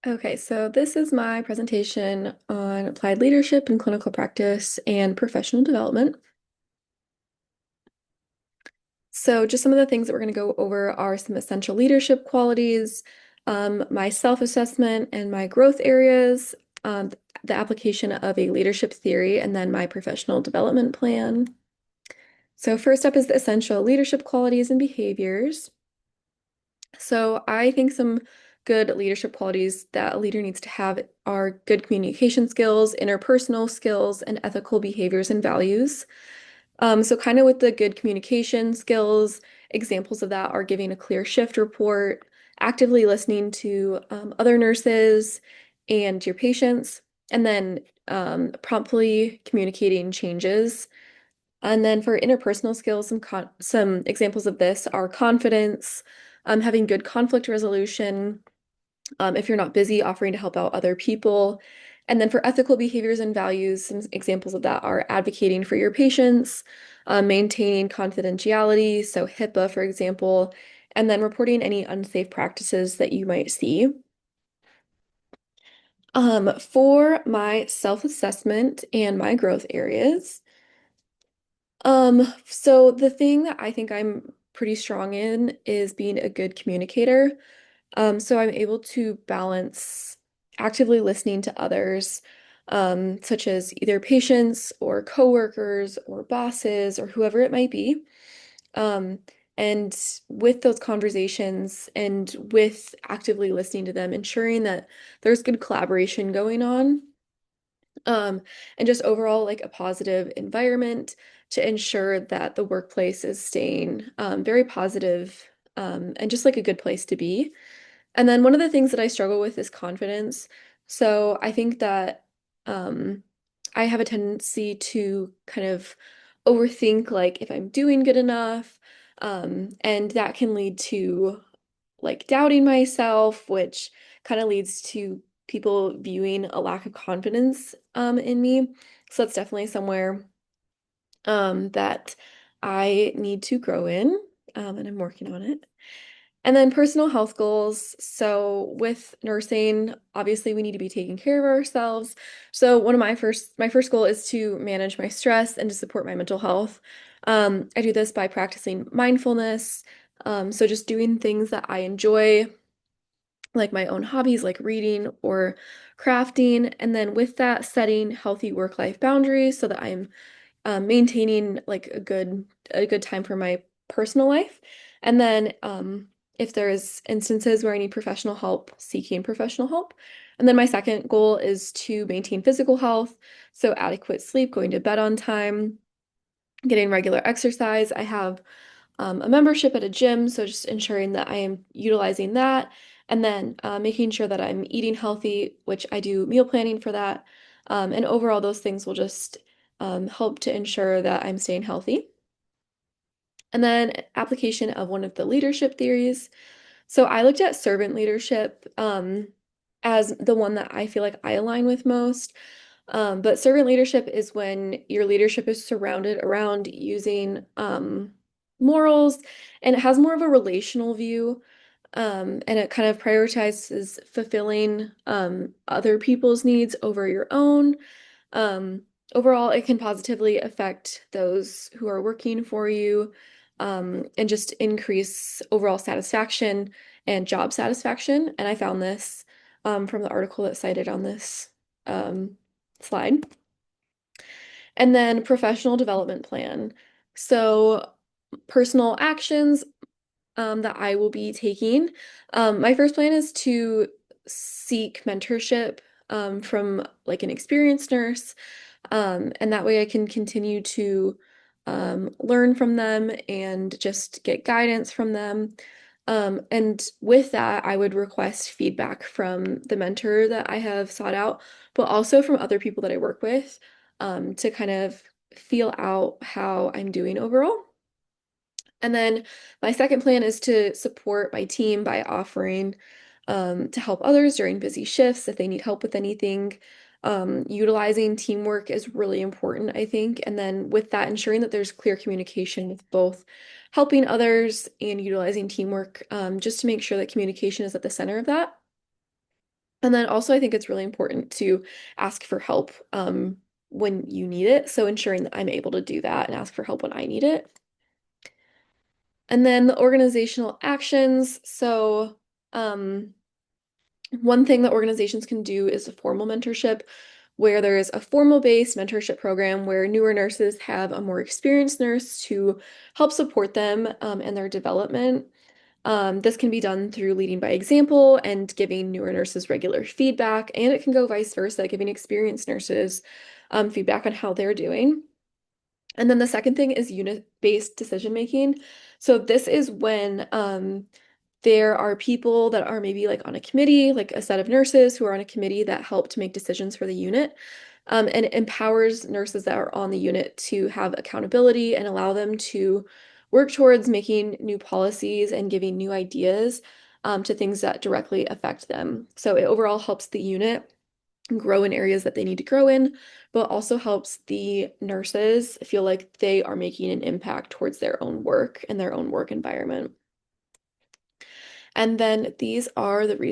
Okay, so this is my presentation on applied leadership in clinical practice and professional development. So just some of the things that we're going to go over are some essential leadership qualities, my self-assessment and my growth areas, the application of a leadership theory, and then my professional development plan. So first up is the essential leadership qualities and behaviors. So I think some good leadership qualities that a leader needs to have are good communication skills, interpersonal skills, and ethical behaviors and values. So kind of with the good communication skills, examples of that are giving a clear shift report, actively listening to other nurses and your patients, and then promptly communicating changes. And then for interpersonal skills, some examples of this are confidence, having good conflict resolution, if you're not busy, offering to help out other people. And then for ethical behaviors and values, some examples of that are advocating for your patients, maintaining confidentiality, so HIPAA, for example, and then reporting any unsafe practices that you might see. For my self-assessment and my growth areas, so the thing that I think I'm pretty strong in is being a good communicator. So I'm able to balance actively listening to others, such as either patients or coworkers or bosses or whoever it might be. Um, and with those conversations and with actively listening to them, ensuring that there's good collaboration going on, um, and just overall like a positive environment to ensure that the workplace is staying very positive, and just like a good place to be. And then one of the things that I struggle with is confidence. So I think that um, I have a tendency to kind of overthink like if I'm doing good enough. And that can lead to like doubting myself, which kind of leads to people viewing a lack of confidence in me. So that's definitely somewhere that I need to grow in, and I'm working on it. And then personal health goals. So with nursing, obviously we need to be taking care of ourselves. So one of my first goal is to manage my stress and to support my mental health. I do this by practicing mindfulness. So just doing things that I enjoy, like my own hobbies, like reading or crafting. And then with that, setting healthy work-life boundaries so that I'm maintaining like a good time for my personal life. And then if there's instances where I need professional help, seeking professional help. And then my second goal is to maintain physical health, so adequate sleep, going to bed on time, getting regular exercise. I have a membership at a gym, so just ensuring that I am utilizing that, and then making sure that I'm eating healthy, which I do meal planning for that. And overall, those things will just help to ensure that I'm staying healthy. And then application of one of the leadership theories. So I looked at servant leadership as the one that I feel like I align with most. But servant leadership is when your leadership is surrounded around using morals, and it has more of a relational view. And it kind of prioritizes fulfilling other people's needs over your own. Um, Overall, it can positively affect those who are working for you, and just increase overall satisfaction and job satisfaction. And I found this from the article that cited on this um, slide. And then professional development plan. So personal actions that I will be taking. My first plan is to seek mentorship from like an experienced nurse, and that way I can continue to learn from them and just get guidance from them. And with that, I would request feedback from the mentor that I have sought out, but also from other people that I work with, to kind of feel out how I'm doing overall. And then my second plan is to support my team by offering to help others during busy shifts if they need help with anything. Utilizing teamwork is really important, I think. And then with that, ensuring that there's clear communication with both helping others and utilizing teamwork, just to make sure that communication is at the center of that. And then also, I think it's really important to ask for help when you need it. So ensuring that I'm able to do that and ask for help when I need it. And then the organizational actions. So one thing that organizations can do is a formal mentorship, where there is a formal-based mentorship program where newer nurses have a more experienced nurse to help support them in their development. This can be done through leading by example and giving newer nurses regular feedback, and it can go vice versa, giving experienced nurses feedback on how they're doing. And then the second thing is unit-based decision making. So this is when there are people that are maybe like on a committee, like a set of nurses who are on a committee that help to make decisions for the unit. And it empowers nurses that are on the unit to have accountability and allow them to work towards making new policies and giving new ideas to things that directly affect them. So it overall helps the unit grow in areas that they need to grow in, but also helps the nurses feel like they are making an impact towards their own work and their own work environment. And then these are the resources